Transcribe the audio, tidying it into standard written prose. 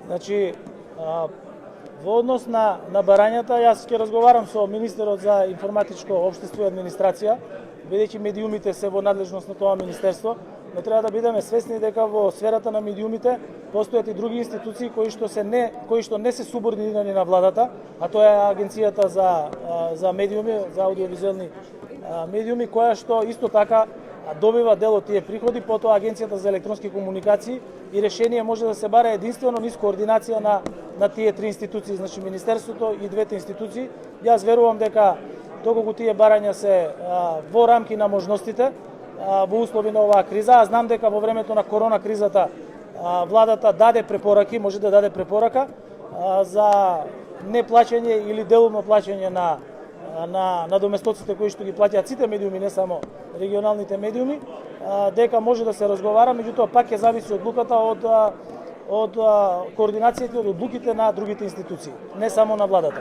Значи, во однос на барањата, јас ќе разговарам со министерот за информатичко општество и администрација, бидејќи медиумите се во надлежност на тоа министерство, но треба да бидеме свесни дека во сферата на медиумите постојат и други институции кои што не се субординирани на владата, а тоа е Агенцијата за медиуми, за аудиовизуелни медиуми, која што исто така добива дел од тие приходи, потоа Агенцијата за електронски комуникации, и решение може да се бара единствено низ координација на тие три институции, значи Министерството и двете институции. Јас верувам дека доколку тие барања се во рамки на можностите, во услови на оваа криза, а знам дека во времето на корона кризата владата даде препораки, може да даде препорака за неплаќање или делумно плаќање на надоместоците кои што ги плаќаат сите медиуми, не само регионалните медиуми, дека може да се разговара, меѓутоа пак ќе зависи одлуката од координацијата и од одлуките на другите институции, не само на владата.